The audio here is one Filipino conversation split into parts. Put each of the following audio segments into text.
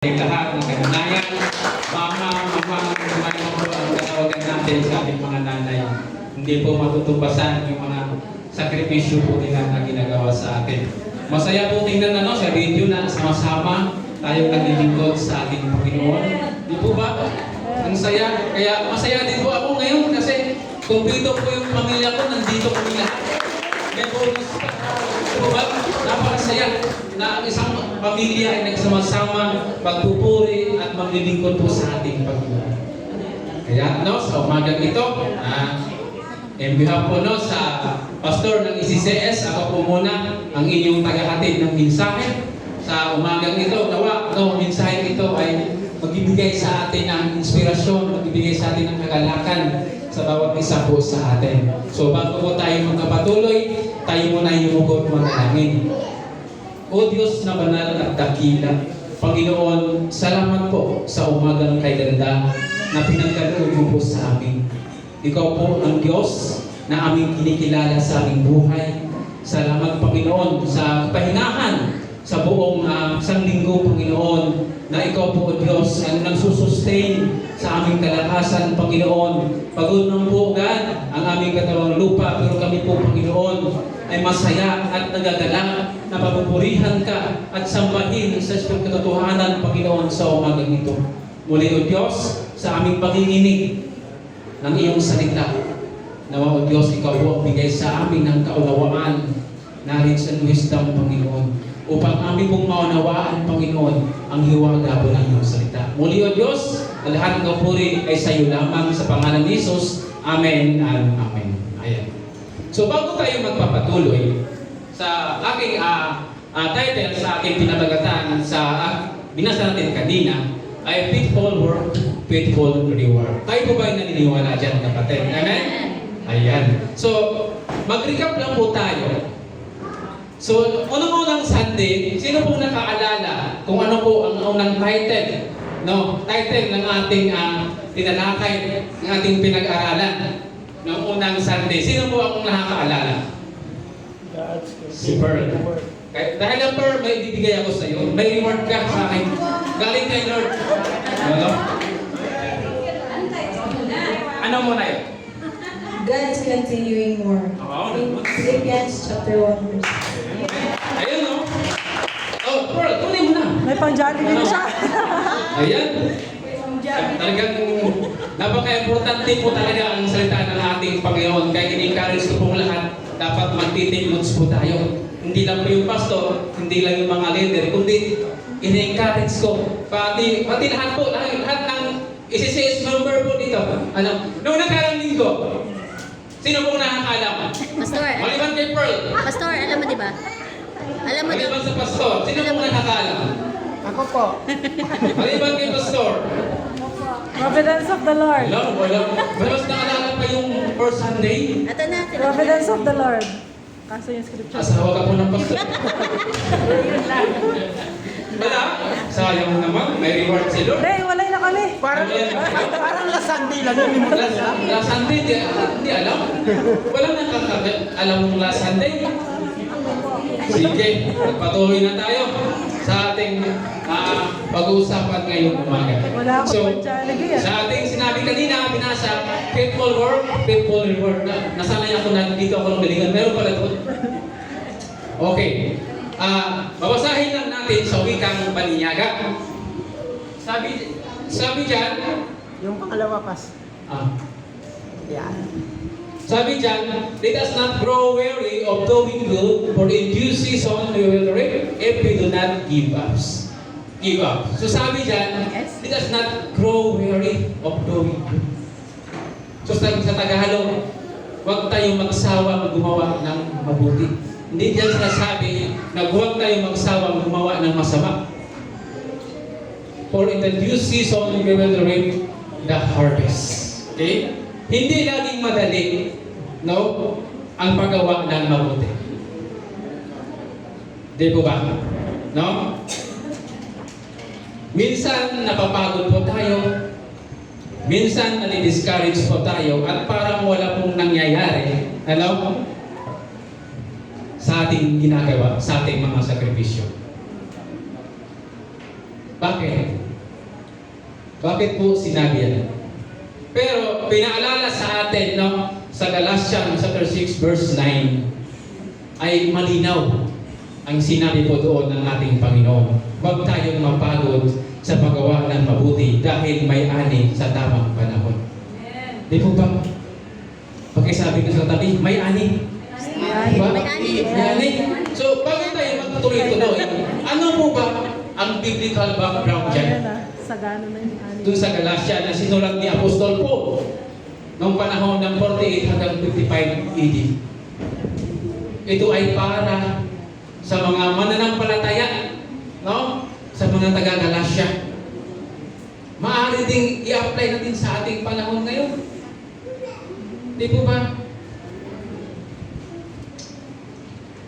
Lahat ng kananayan, mama, po ang katawagan natin sa ating mga nanay. Hindi po matutupasan yung mga sakripisyo po nila na ginagawa sa atin. Masaya po tingnan sa video na sama-sama tayong naglilingkod sa ating Panginoon. Di po ba? Ang saya. Kaya masaya din po ako ngayon kasi kumpleto po yung pamilya ko, nandito kami lahat. May bonus pa. Di po ba? Napakasaya na ang isang pamilya ay nagsama-sama, magpupuri at maglilingkod po sa ating Panginoon. Kaya sa umagang ito, in behalf po sa pastor ng ECCS, ako po muna ang inyong tagahatid ng mensahe. Sa umagang ito, nawa, mensahe ito ay magbibigay sa atin ng inspirasyon, magbibigay sa atin ng kagalakan sa bawat isa po sa atin. So bago po tayo magkapatuloy, tayo muna yumugot manalangin. O Diyos na banal at dakila, Panginoon, salamat po sa umagang kay ganda na pinagkaloob mo po sa amin. Ikaw po ang Diyos na aming kinikilala sa aming buhay. Salamat, Panginoon, sa kapahinahan sa buong isang linggo, Panginoon, na ikaw po, O Diyos, ang nagsusustain sa aming kalakasan, Panginoon. Pagod ng po, God, ang aming katawang lupa, pero kami po, Panginoon, ay masaya at nagagalak na papupurihan ka at sambahin sa Espiritu katotohanan, Panginoon, sa umagang ito. Muli, O Diyos, sa aming paginginig ng iyong salita, nawa, O Diyos, ikaw po ang bigay sa amin ng kaunawaan, knowledge and wisdom, Panginoon, upang amin pong maunawaan, Panginoon, ang hiwaga po ng iyong salita. Muli, O Diyos, ang lahat ng kapuri ay sa iyo lamang sa pangalan ni Jesus. Amen and Amen. Ayan. So bago tayo magpapatuloy sa aking title, sa aking pinabagatan, sa binasa natin kanina, ay faithful work, faithful reward. Tayo po ba ay naniniwala dyan, kapatid? Amen? Ayan. So, mag-recap lang po tayo. So, unang-unang Sunday, sino pong nakaalala kung ano po ang unang title? Title ng ating tinalakay, ng ating pinag-aralan noong unang Sunday. Sino po ang nakakaalala? Si Pearl. Dahil ang Pearl, may ibibigay ako sa iyo. May reward ka sa akin. Galing kay Lord. Ano muna yun? God is continuing more. In Philippians chapter 1 verse 6. Ayun, Pearl, tuloy mo na. May pang-Jollibee siya. Ayan. Talagang napaka-importante po talaga ang salita ng ating Panginoon. Kaya in-encourage ko pong lahat, dapat mag-take notes po tayo. Hindi lang po yung pastor, hindi lang yung mga leader, kundi in-encourage ko. Pati lahat po, lahat ng ECCS member po dito. Noong nakarang linggo, sino pong nakakaalam? Pastor. Maliban kay Pearl. Pastor, alam mo di ba? Alam mo di ba? Maliban sa pastor, sino pong nakakaalam? Ako po. Maliban kay pastor. Providence of the Lord. Wala. Mas naalala pa yung first Sunday. Ito na. Providence of the Lord. Kaso yung scripture. Asawa ka po ng pastor. Wala. Sayang naman. May reward si Lord. Hindi, walay na kami. Parang last Sunday lang yun, limutan nila. Last Sunday, hindi alam. Walang alam mong last Sunday. Sige, magpatuloy na tayo sa ating pag-uusapan ngayong umaga. Wala akong pang-Jollibee. Sa ating sinabi kanina, binasa, faithful work, faithful reward. Nasanay ako na dito ako ng galingan. Meron pala doon. Okay. Babasahin lang natin sa wikang Paninyaga. Sabi dyan, Yung pangalawa, pas. Yan. sabi dyan, let us not grow weary of doing good, for in due season we will reap if we do not give up. So sabi dyan, let us not grow weary of doing good. So sa Tagalog, huwag tayong magsawa gumawa ng mabuti. Hindi dyan sinasabi na huwag tayong magsawa gumawa ng masama. For in the due season we will reap the harvest. Okay? Hindi laging madali, ang paggawa ng mabuti. Di po ba? Minsan napapagod po tayo, minsan nalidiscourage po tayo, at parang wala pong nangyayari, sa ating ginagawa, sa ating mga sakripisyo. Bakit? Bakit po sinabi yan? Pero pinaalala sa atin, no, sa Galatians chapter 6 verse 9 ay malinaw ang sinabi po doon ng ating Panginoon. Huwag tayong mapagod sa paggawa ng mabuti dahil may ani sa tamang panahon. Di po ba? Pakisabi ko sa tabi, may ani. Diba? May ani. May ani. So, bago tayo magtuloy-tuloy, ano po ba ang biblical background dyan? Ayan na. Sagano na yung ani. Doon sa Galatia na sinulat ni Apostol Paul noong panahon ng 48 hanggang 55 AD. Ito ay para sa mga mananampalataya, no? Sa mga taga-Galatia. Maaari ding i-apply natin sa ating panahon ngayon. Di po ba?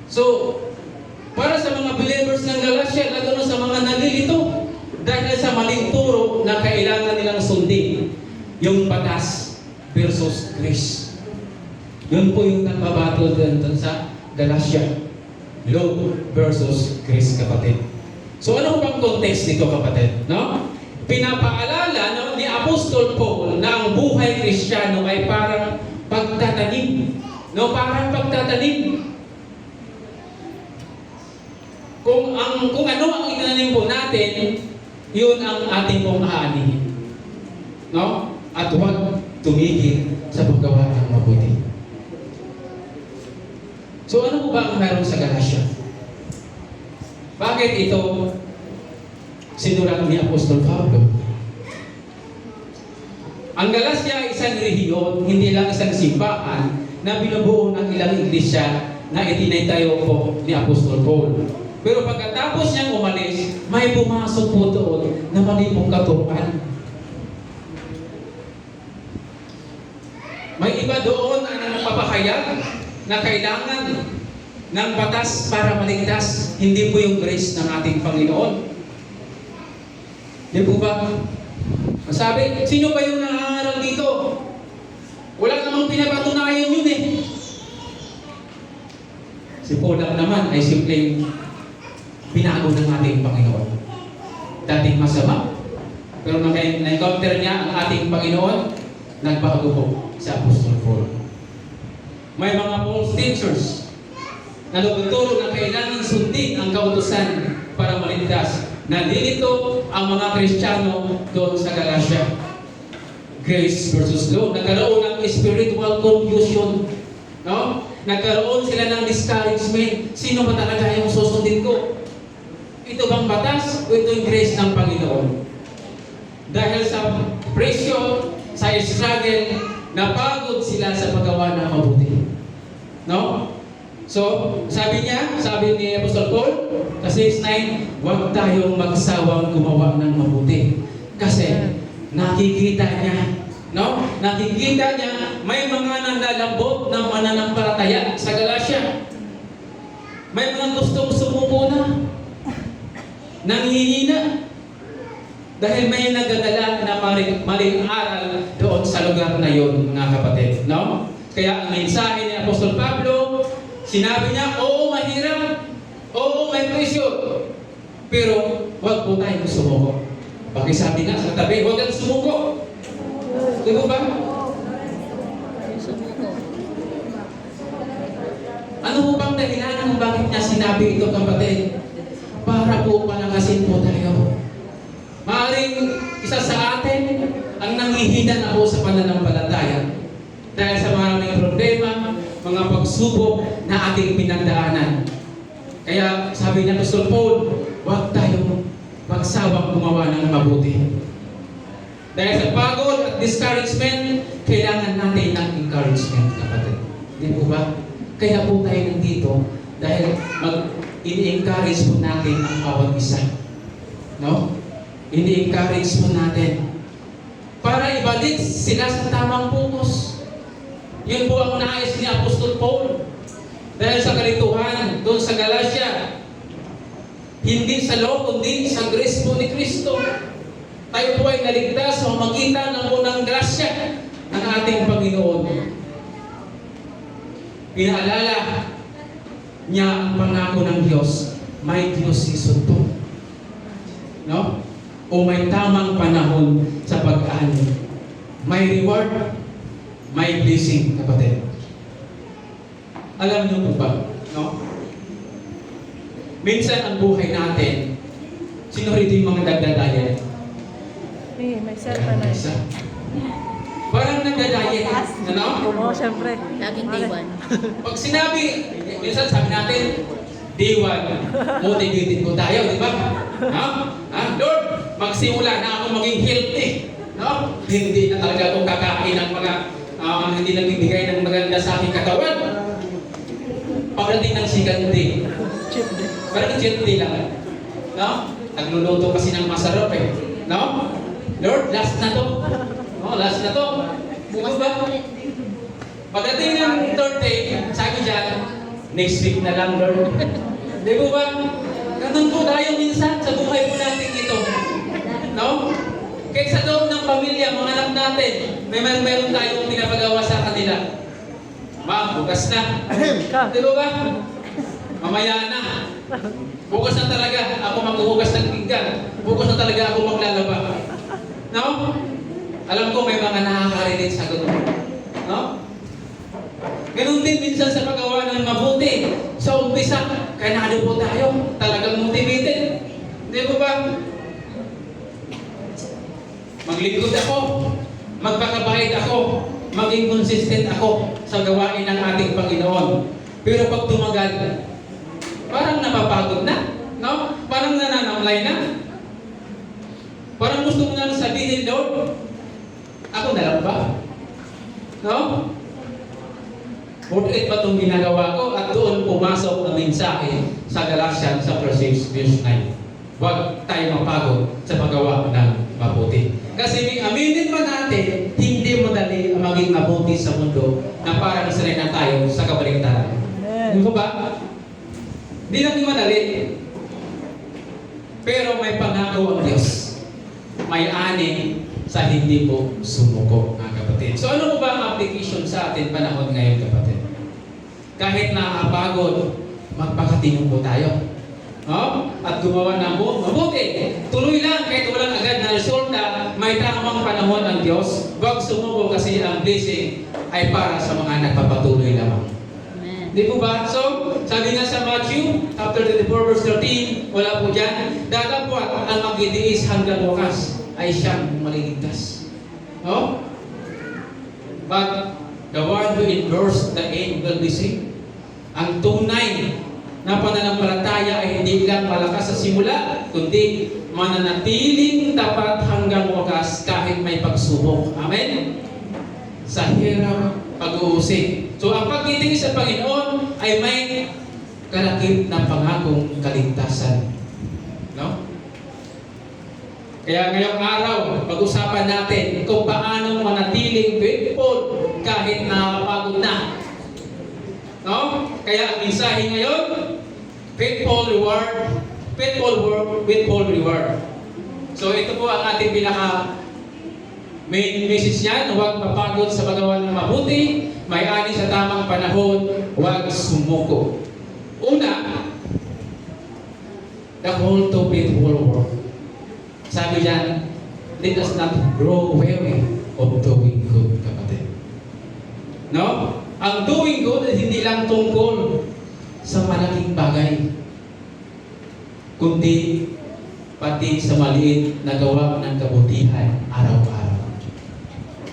So, para sa mga believers ng Galatia, lalo na sa mga nalilito, dahil sa maling turo na kailangan nilang sundin, yung batas versus grace. Yun po yung nagbabattle dun sa Galatia. Law versus grace, kapatid. So ano bang context nito, kapatid? No? Pinapaalala, no, ni Apostol Paul na ang buhay Kristiyano ay parang pagtatanim. No, parang pagtatanim. Kung ano ang itinanim po natin, yun ang ating pong aanihin. No? At huwag tumigil sa paggawa ng mabuti. So ano po ba ang meron sa Galatia? Bakit ito sinulat ni Apostol Pablo? Ang Galatia ay isang rehiyon, hindi lang isang simbahan na binubuo ng ilang iglesia na itinaytayo po ni Apostol Paul. Pero pagkatapos niyang umalis, may pumasok po doon na mali pong katuruan. May iba doon ang nagpapahayag na kailangan ng batas para maligtas, hindi po yung grace ng ating Panginoon. Di po ba? Sabi, sino ba yung nangangaral dito? Wala namang pinapatunayan yun eh. Si Paul lang naman ay simpleng binago ng ating Panginoon. Dating masama, pero na-encounter niya ang ating Panginoon, nagbago po sa Apostol Paul. May mga false teachers na nagtuturo na kailangan sundin ang kautusan para maligtas. Nalilito ang mga Kristiyano doon sa Galatia. Grace versus law. Nagkaroon ng spiritual confusion. No? Nagkaroon sila ng discouragement. Sino ba talaga yung susundin ko? Ito bang batas o ito yung grace ng Panginoon? Dahil sa presyo, sa struggle, napagod sila sa paggawa ng mabuti. No? So, sabi ni Apostol Paul, sa 6:9, huwag tayong magsawang gumawa ng mabuti. Kasi, nakikita niya, no? Nakikita niya, may mga nanlalambot ng mananampalataya sa Galatia. May mga gustong sumuko na, nanghihina. Dahil may nagadala na maling aral doon sa lugar na yun, mga kapatid. No? Kaya ang mensahe ni Apostol Pablo, sinabi niya, oo, mahirap. Oo, may presyo. Pero, huwag po tayong sumuko. Bakit sabi nga sa tabi, huwag kang sumuko. Di ba ba? Ano po bang dahilan kung bakit niya sinabi ito, kapatid? Para po palangasin po tayo. Maaaring isa sa atin ang nanghihina na po sa pananampalataya dahil sa maraming problema, mga pagsubok na ating pinagdaanan. Kaya sabi niya Apostol Paul, huwag tayong magsawang gumawa ng mabuti. Dahil sa pagod at discouragement, kailangan natin ng encouragement, kapatid. Di po ba? Kaya po tayo nandito dahil ini-encourage po natin ang bawat isa. No? Ini-encourage po natin para ibalik sila sa tamang pukos. Yun po ang nais ni Apostol Paul. Dahil sa kalituhan doon sa Galatia, hindi sa law, kundi sa grace po ni Kristo. Tayo po ay naligtas sa pamamagitan ng unang grasya ng ating Panginoon. Pinaalala niya ang pangako ng Diyos, may Diyos season 2. No? o may tamang panahon sa pag-ani. May reward, may blessing, kapatid. Alam niyo po ba, no? Minsan ang buhay natin, sino rito yung mga nagdadayet? May cellphone na. Isa. Parang nagdadayet, ano? Oo, syempre. Laging day one. Pag sinabi, minsan sabi natin, day one, motivated po tayo, di ba? Lord, magsimula na ako maging healthy. No? Hindi na talaga akong kakain ng mga hindi nagbibigay ng maganda sa aking katawan. Pagdating ng second day, parang cheat day lang. No? Nagluluto kasi ng masarap eh. No? Lord, last na to. No, last na to. Bukas Diba? na ulit. Pagdating ng third day, sabi dyan, next week na lang, Lord. Di ba ba? Ganun po tayo minsan sa buhay po natin ito. No? Kaya sa loob ng pamilya, mga anak natin, meron tayong pinapagawa sa kanila. Ma, bukas na. Di ba ba? Mamaya na. Bukas na talaga ako maghuhugas ng pinggan. Bukas na talaga ako maglalaba. No? Alam ko may mga nakakarinig sa ganun. No? Ganun din minsan sa paggawa ng mabuti. Sa umpisa, kanado po tayo. Talagang motivated. Di ba ba? Maglingkod ako. Magpakabayad ako. Maging consistent ako sa gawain ng ating Panginoon. Pero pag tumagal, parang napapagod na. No? Parang nananamlay na. Parang gusto mo na sabihin, Lord, ako na lang ba? No? Worth ba itong ginagawa ko? At doon pumasok ang mensahe sa Galatians chapter 6, verse 9. Huwag tayo mapagod sa paggawa ng mabuti. Kasi aminin man natin, hindi madali ang maging mabuti sa mundo na parang sanay na tayo sa kabaligtaran. Hindi ba? Hindi lang madali. Pero may pangako ang Diyos. May ani sa hindi po sumuko, mga kapatid. So ano po ba ang application sa atin panahon ngayon, kapatid? Kahit nakakapagod, magpakatinong po tayo. No? At gumawa ng mabuti. Tuloy lang kahit walang agad na resulta, may tamang panahon ang Diyos. Huwag sumuko kasi ang blessing ay para sa mga nagpapatuloy lamang. Amen. Di po ba? So, sabi nga sa Matthew, chapter 24, verse 13, wala po dyan, datapwat ang magdidiis hanggang wakas ay siyang maliligtas. No? But the one who endures the end will be saved. Ang tunay na pananampalataya ay hindi lang malakas sa simula, kundi mananatiling tapat hanggang wakas kahit may pagsubok. Amen? Sa hirap, pag-uusig. So ang pagtitingin sa Panginoon ay may kalakip na pangakong kaligtasan. No? Kaya ngayong araw, pag-usapan natin kung paano manatiling faithful kahit nakakapagod na. No? Kaya ang mensahe ngayon, faithful reward, faithful work with full reward. So ito po ang ating pinaka main message niyan, huwag mapagod sa paggawa ng mabuti, may ani sa tamang panahon, huwag sumuko. Una, the call to faithful work. Sabi diyan, let us not grow weary of doing good, kapatid. No? Ang doing good ay hindi lang tungkol sa malaking bagay, kundi pati sa maliit na gawa ng kabutihan araw-araw.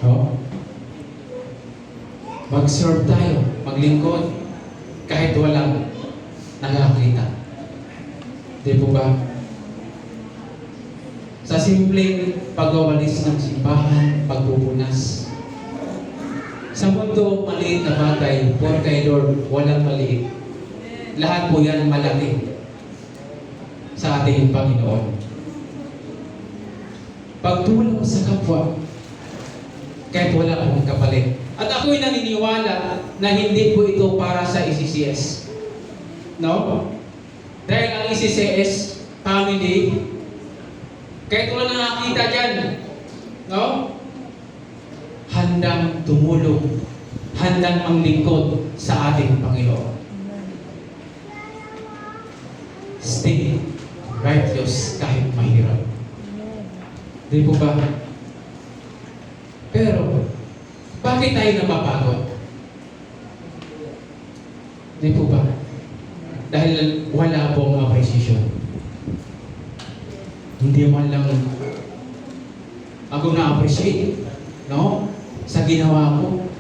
No? Mag-serve tayo, maglingkod, kahit walang nakakita. Di po ba? Sa simpleng pagwawalis ng simbahan, pagpupunas. Sa mundo, maliit na bagay, for kay Lord, walang maliit. Lahat po yan malaki sa ating Panginoon. Pagtulong sa kapwa, kahit wala akong kapalit. At ako'y naniniwala na hindi po ito para sa ECCS. No? Dahil ang ECCS family, kahit wala nakakita dyan, no? Handang tumulong, handang manglingkod sa ating Panginoon. Stay righteous kahit mahirap. Di po ba? Pero, bakit tayo napapagod? Di po ba? Dahil wala pong appreciation. Hindi man lang ako na-appreciate, no? Sa ginawa ko.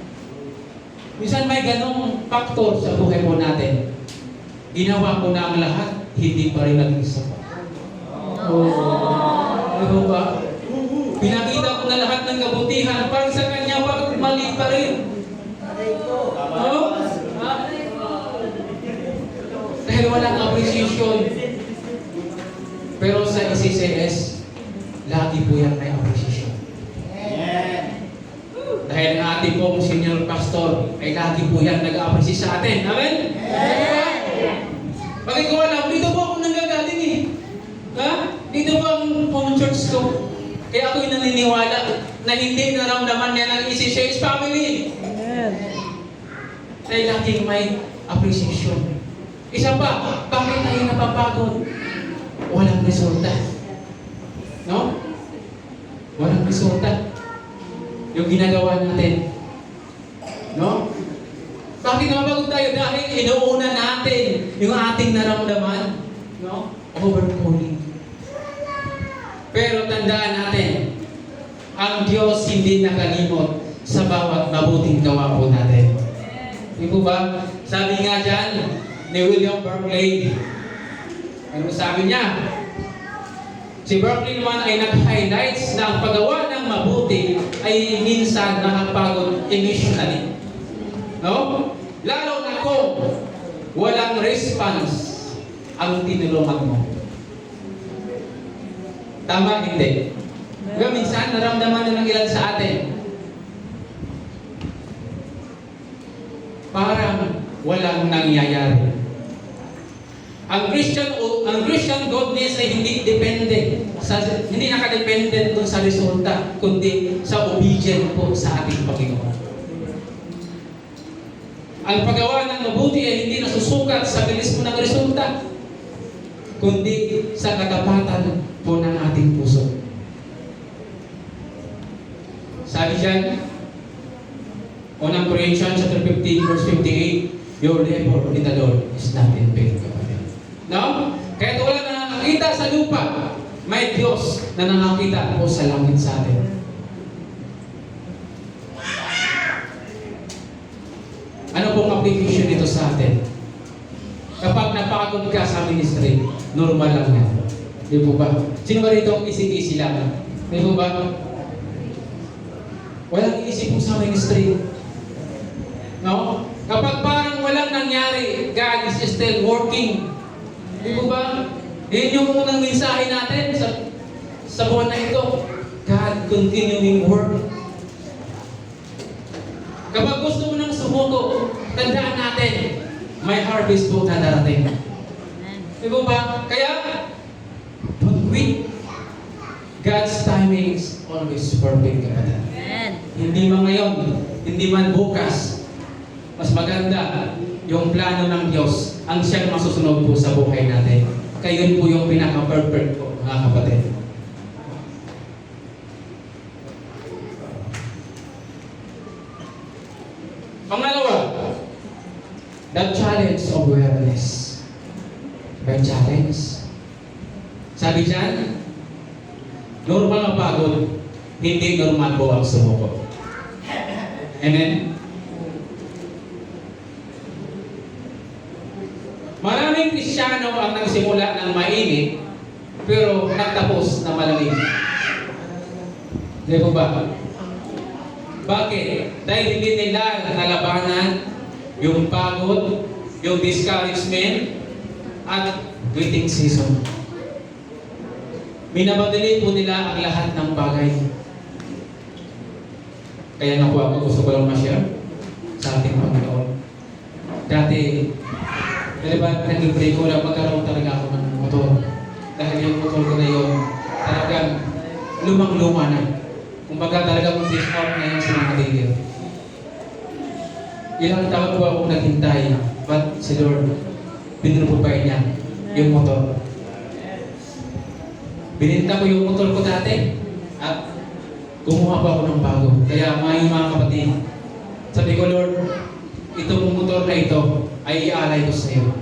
Minsan may ganong factor sa buhay mo natin. Ginawa ko na ang lahat, hindi pa rin naging sapat. Ano ba? Pinakita ko na lahat ng kabutihan, para sa kanya, bakit mali pa rin? No? Dahil walang appreciation. Pero sa ICCS, lagi po yan may appreciation. Dahil ang ating pong senior pastor ay lagi po yan nag-appreciate sa atin. Amen? Bakit ko alam? Dito po ako nanggagaling eh. Ha? Dito po ang church ko. Kaya ako'y naniniwala na hindi naramdaman niya ng ICCS family. Amen. Dahil laging may appreciation. Isa pa, bakit tayo napapagod? Walang resulta. No? Walang resulta. Yung ginagawa natin. No? Bakit napapagod tayo? Dahil inuuna natin yung ating naramdaman. No? Overcalling. Pero tandaan natin, ang Diyos hindi nakalimot sa bawat mabuting gawa po natin. Di po ba? Sabi nga dyan ni William Barclay, ano sabi niya? Si Barclay naman ay nag-highlights na ang paggawa ng mabuti ay minsan nakapagod emotionally. No? Lalo na kung walang response ang tinulungan mo. Tama, hindi. Kaya minsan, naramdaman na ng ilan sa atin. Parang walang nangyayari. Ang Christian godliness ay hindi nakadependent dun sa resulta, kundi sa obedient po sa ating Panginoon. Ang paggawa ng mabuti ay hindi nasusukat sa bilis mo ng resulta, kundi sa katapatan po ng ating puso. Sabi dyan, unang Corinthians chapter 15, verse 58, your labor in the Lord is not in vain. No? Kaya wala na nakakita sa lupa, may Diyos na nakakita po sa langit sa atin. Ano pong application nito sa atin? Kapag napagod ka sa ministry, normal lang yan. Di po ba? Sino ba rito easy-easy lang? Di po ba? Walang easy po sa ministry. No? Kapag parang walang nangyari, God is still working. Di po ba? Yun yung unang mensahe natin sa buwan na ito. God continuing work. Kapag gusto mo nang sumuko, tandaan natin, may harvest po na darating. Di po ba? Kaya, don't quit. God's timing is always perfect. Hindi man ngayon, hindi man bukas. Mas maganda yung plano ng Diyos ang siyang masusunod po sa buhay natin. Kaya yun po yung pinaka-perfect po, mga kapatid. Pangalawa, the challenge of awareness. May challenge. Sabi dyan, normal ang pagod, hindi normal po ang sumuko. Amen? Maraming Kristiyano ang nagsimula ng mainit, pero nagtapos na malamig. Di ba ba? Bakit? Dahil hindi nila nalabanan yung pagod, yung discouragement, at waiting season. Minabadali po nila ang lahat ng bagay. Kaya nakuha ko, gusto ko lang ma-share sa ating Panginoon. Dati, diba, nag-pray ko lang magkaroon talaga ako ng motor. Dahil yung motor ko na yun, talagang lumang-luma na. Kumbaga talagang discount na yung sinakadilyo. Ilang taon po ako naghintay, but si Lord, pinupupay niya yung motor. Bininta ko yung motor ko dati. At kumuha pa ako ng bago. Kaya ngayon mga kapatid, sabi ko, Lord, itong motor na ito ay ialay ko sa iyo.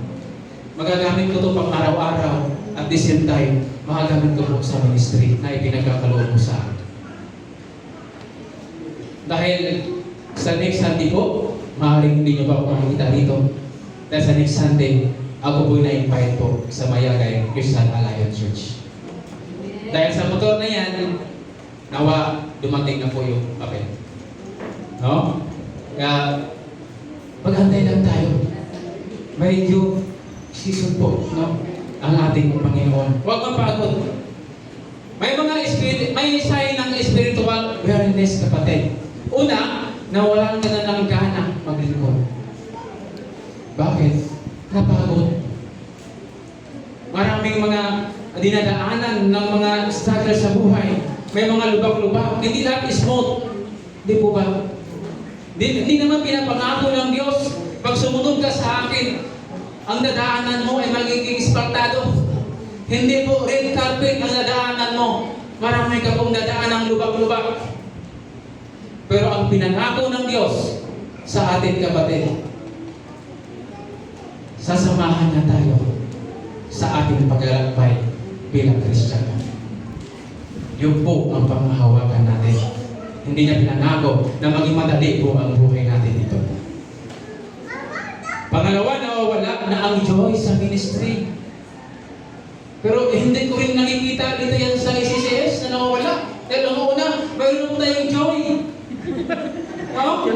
Magagamit ko ito pang araw-araw at the same time, magagamit ko po sa ministry na ipinagkakaloob mo sa akin. Dahil sa next Sunday po, maaaring hindi nyo pa ako makikita dito. Dahil sa next Sunday, ako po na-invite po sa Mayagay Christian Alliance Church. Dahil sa motor na yan, nawa dumating na po yung papel. No? Kaya, maghantay lang tayo. May due season po, no? Ang ating Panginoon. Huwag mapagod. May mga may sign ng spiritual weariness, kapatid. Una, nawalan ka na ng gana maglingkod. Bakit? Napagod. Maraming mga dinadaanan ng mga struggle sa buhay. May mga lubak-lubak. Hindi lahat smooth. Di po ba? Hindi naman pinapangako ng Diyos. Pag sumunod ka sa akin, ang dadaanan mo ay magiging espartado. Hindi po red carpet ang dadaanan mo. Marami ka pong dadaan ng lubak-lubak. Pero ang pinangako ng Diyos sa atin, kapatid, sasamahan niya tayo sa ating paglalakbay bilang Kristiyano. Yun po ang panghahawakan natin. Hindi niya pinangako na maging madali po ang buhay natin dito. Pangalawa, nawawala na ang joy sa ministry. Pero hindi ko rin nakikita dito yan sa ICCS na nawawala. Dahil ang una, mayroon po tayong joy. No?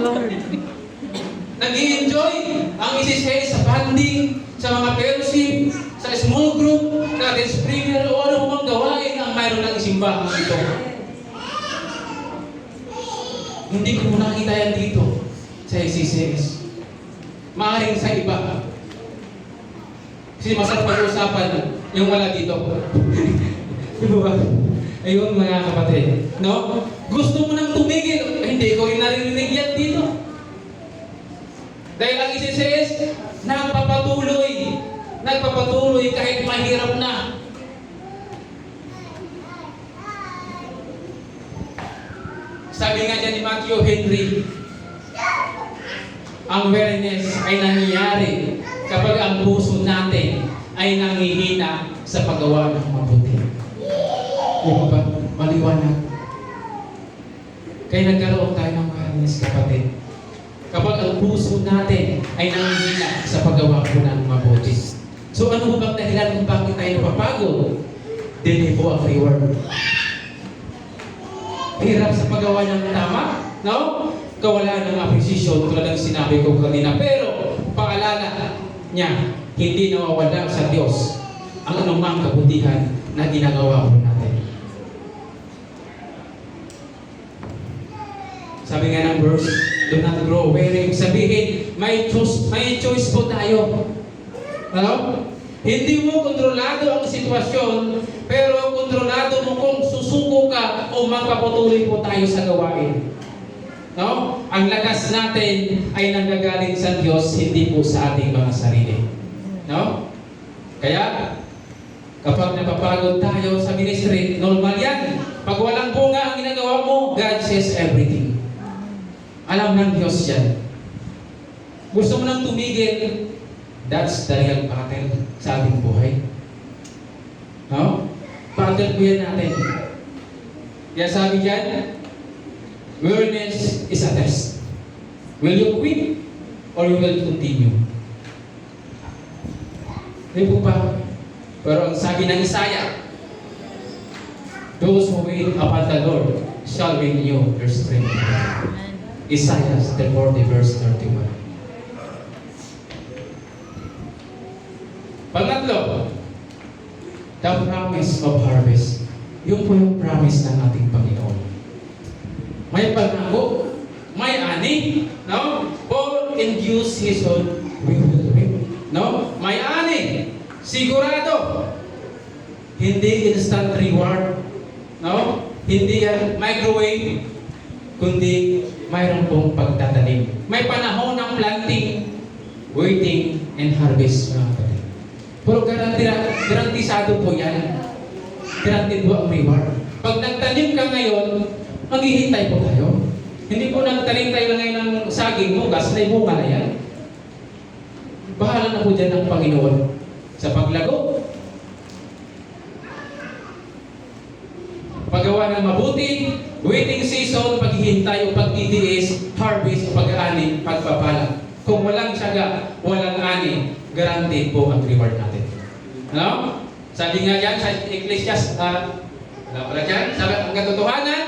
Nag-i-enjoy ang ICCS sa funding, sa mga fellowship, sa small group, natin springer, o ano mang gawain ang mayroon ng simbahan ito. Hindi ko nakita yan dito sa ICCS. Maaring sa iba. Kasi masarap pag-usapan yung wala dito. Di ba? Ayun mga kapatid. No? Gusto mo nang tumigil. Hindi ko rin naririnig yan dito. Dahil ang ICCS, nagpapatuloy. Nagpapatuloy kahit mahirap na. Sabi nga dyan ni Matthew Henry, ang weariness ay nangyayari kapag ang puso natin ay nangihina sa paggawa ng mabuti. Di ba? Maliwanag. Kaya nagkaroon tayo ng weariness, kapatid. Kapag ang puso natin ay nangihina sa paggawa po ng mabuti. So ano po bang dahilan kung bakit tayo napapagod? Dili po ang reward. Hirap sa paggawa ng tama, no? Kawalan ng appreciation, tulad ng sinabi ko kanina. Pero, paalala niya, hindi nawawala sa Diyos ang anumang kabutihan na ginagawa po natin. Sabi nga ng verse, do not grow weary. Sabihin, may choice po tayo. Ano? Hindi mo kontrolado ang sitwasyon, pero kontrolado mo kung susuko ka o magpapatuloy po tayo sa gawain. No? Ang lakas natin ay nanggagaling sa Diyos, hindi po sa ating mga sarili. No? Kaya, kapag napapagod tayo sa ministry, normal yan. Pag walang bunga ang ginagawa mo, God says everything. Alam ng Diyos yan. Gusto mo nang tumigil, that's the real battle sa ating buhay. No? Battle po yan natin. Kaya sabi dyan, weariness is a test. Will you quit or you will continue? Hindi po ba? Pero ang sabi ng Isaiah, those who wait upon the Lord shall renew their strength. Isaiah 40 verse 31. Pangatlo, the promise of harvest. Yung po yung promise ng ating Panginoon. May pangako, may ani, no? For in due season, we will reap. No? May ani, sigurado. Hindi instant reward, no? Hindi yan microwave, kundi mayroon pong pagtatanim. May panahon ng planting, waiting, and harvest, mga kapatid. Pero garantisado po yan. Guaranteed po ang reward. Pag nagtanim ka ngayon, maghihintay po tayo. Hindi po nagtanim tayo na ngayon ng saging mo, gas na bunga na yan. Bahala na po dyan ng Panginoon sa paglago. Paggawa ng mabuti, waiting season, paghihintay o pagtitiis, harvest o pag-aani, pagpapala. Kung walang tiyaga, walang ani, guaranteed po ang reward natin. No? Sabi nga dyan sa Ecclesiastes, wala pala dyan, sabi ang katotohanan,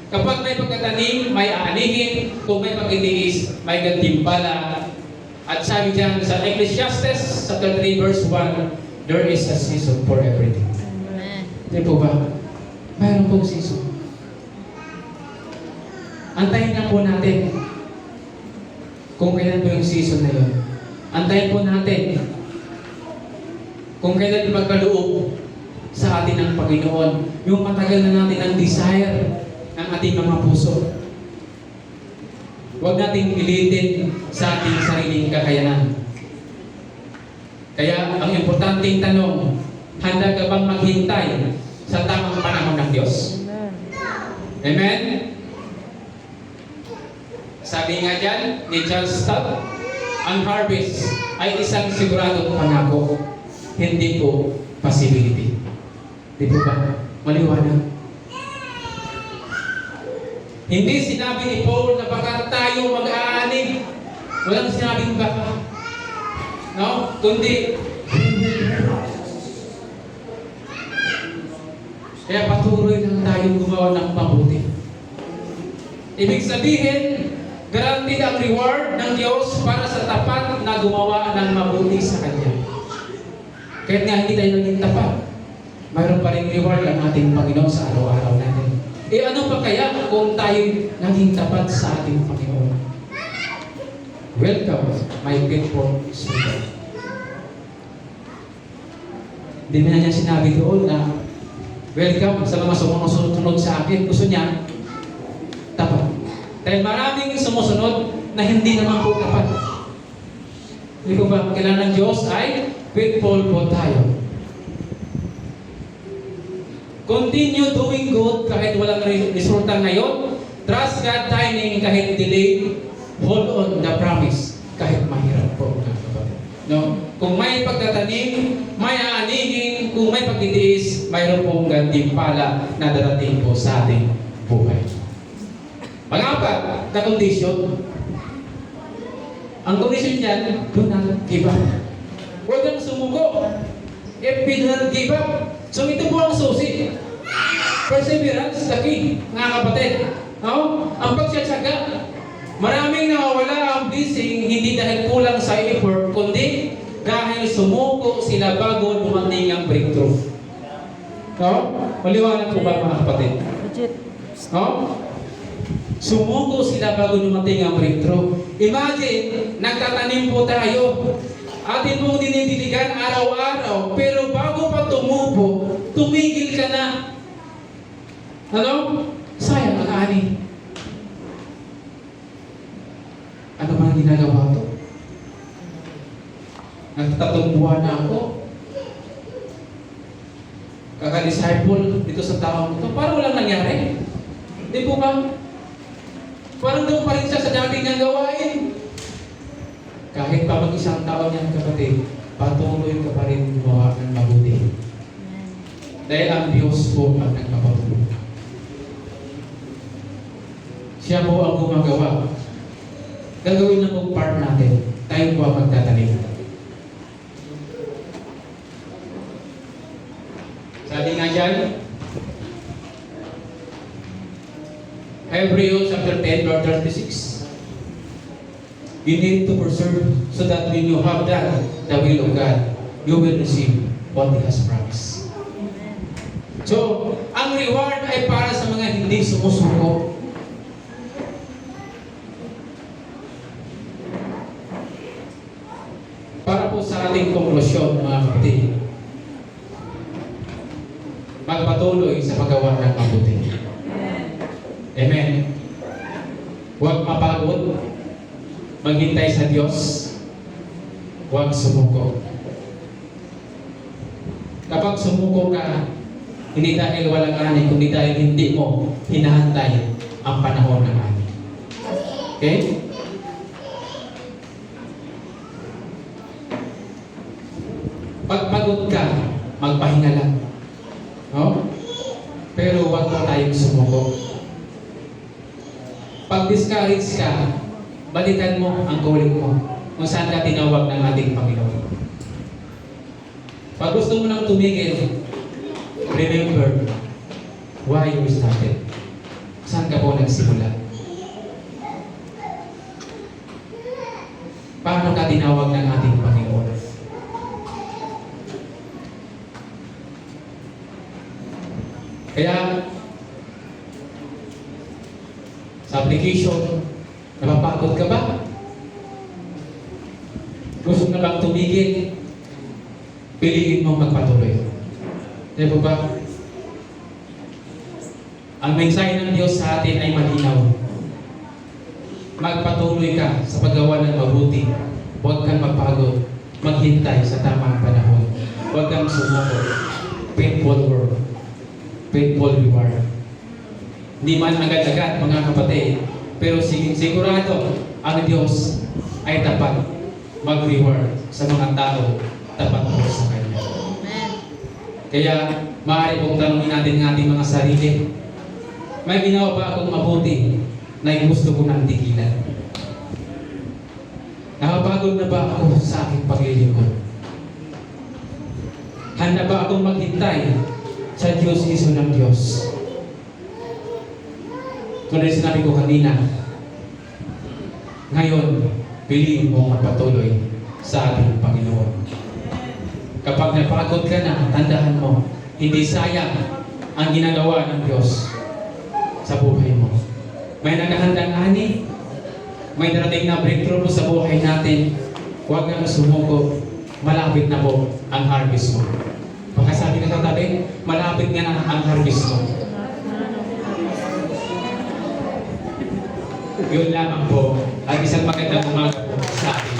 kapag may pagkatanim, may aanihin, kung may pagtitiis, may gantimpala. At sabi dyan sa Ecclesiastes, chapter 3, verse 1, there is a season for everything. Amen. Di po ba? Mayroon pong season. Antayin lang po natin kung kailan po yung season na yun. Antayin po natin kung kailan ipagkaloob sa atin ng Panginoon. Yung matagal na natin ang desire ng ating mga puso. Huwag nating pilitin sa ating sariling kakayanan. Kaya ang importanteng tanong, handa ka bang maghintay sa tamang panahon ng Diyos? Amen. Amen? Sabi nga dyan ni John Stott, ang harvest ay isang siguradong pangako, hindi po possibility. Di po ba? Maliwanag. Hindi sinabi ni Paul na baka tayo mag-aanig. Walang sinabing baka. No? Kundi, kaya patuloy lang tayo gumawa ng mabuti. Ibig sabihin, guaranteed ang reward ng Diyos para sa tapat na gumawa ng mabuti sa Kanya. Kahit nga hindi tayo naging tapat, mayroon pa rin reward ang ating Panginoon sa araw-araw natin. Ano pa kaya kung tayo naging tapat sa ating Panginoon? Welcome, my faithful servant. Hindi na niya sinabi doon na welcome sa mga sumusunod sa akin. Gusto niya, tapat. Dahil maraming sumusunod na hindi naman po tapat. Hindi ko ba, kailangan ng Diyos ay faithful po tayo. Continue doing good kahit walang resulta ngayon. Trust God timing kahit delayed. Hold on the promise kahit mahirap po. No? Kung may pagtatanim, may aanihin, kung may pagtitiis, mayroon pong gantimpala na darating po sa ating buhay. Pang-apat na condition. Ang condition niyan, do not give up. Huwag kang sumuko. If you do not give up, so ito po ang susi. Perseverance, the key, mga kapatid. No? Ang pagtsatsaga. Maraming nawawala ang blessing hindi dahil kulang sa effort, kundi dahil sumuko sila bago dumating ang breakthrough. No? Maliwanag po ba mga kapatid? Legit. No? Sumuko sila bago dumating ang breakthrough. Imagine, nagtatanim po tayo. Atin pong dinidiligan araw-araw, pero bago pa tumubo, tumigil ka na. Ano? Sayang ang ani. Ano man ginagawa to? Nagtatong buwan na ako. Kaka-disciple dito sa taong ito. Parang walang nangyari. Di po ba? Parang doon pa rin siya sa dating niyang gawain. Kahit pa mag-isang taon niyan, kapatid, patuloy ka pa rin gumawa ng mabuti. Dahil ang Diyos po ang nagpapatuloy. Siya po ang gumagawa. Gagawin na po part natin. Tayo po ang magtatanim. Sabi nga dyan, Hebrews chapter 10, verse 36. You need to preserve so that when you have done the will of God, you will receive what He has promised. So, ang reward ay para sa mga hindi sumusuko. Para po sa ating konklusyon, mga kapatid, magpatuloy sa paggawa ng mabuti. Amen. Huwag mapagod. Maghintay sa Diyos. Huwag sumuko. Kapag sumuko ka, Hindi dahil walang ani, kundi dahil hindi mo hinahantay ang panahon ng ani. Okay? Pag pagod ka, magpahinga lang. No? Pero huwag mo tayong sumuko. Pag discourage ka, balikan mo ang calling mo kung saan ka tinawag ng ating Panginoon. Pag gusto mo nang tumigil, remember why you started. Saan ka po nagsimula? Paano ka tinawag ng ating Panginoon? Kaya, sa application, napapagod ka ba? Gusto na bang tumigil? Piliin mo magpatuloy. Di ba ba? Ang mensahe ng Diyos sa atin ay malinaw. Magpatuloy ka sa paggawa ng mabuti. Huwag kang mapagod. Maghintay sa tamang panahon. Huwag kang sumuko. Faithful work. Faithful reward. Hindi man agad-agad, mga kapatid, pero sigurado ang Diyos ay tapat mag-reward sa mga tao tapat mo sa Kanya. Amen. Kaya, maaari pong tanongin natin ng ating mga sarili, may ginawa ba akong mabuti na gusto ko nang tigilan? Nakapagod na ba ako sa aking paglilingkod? Handa ba akong maghintay sa Diyos iso ng Diyos? Tulad sinabi ko kanina, ngayon, piliin mo magpatuloy sa ating Panginoon. Kapag napagod ka na, tandaan mo, hindi sayang ang ginagawa ng Diyos sa buhay mo. May naghahandang ani, may darating na breakthrough sa buhay natin, huwag kang sumuko, malapit na po ang harvest mo. Pagkasabi ka sa tabi, malapit nga na ang harvest mo. Yun lamang po, ang isang magandang umaga po sa atin.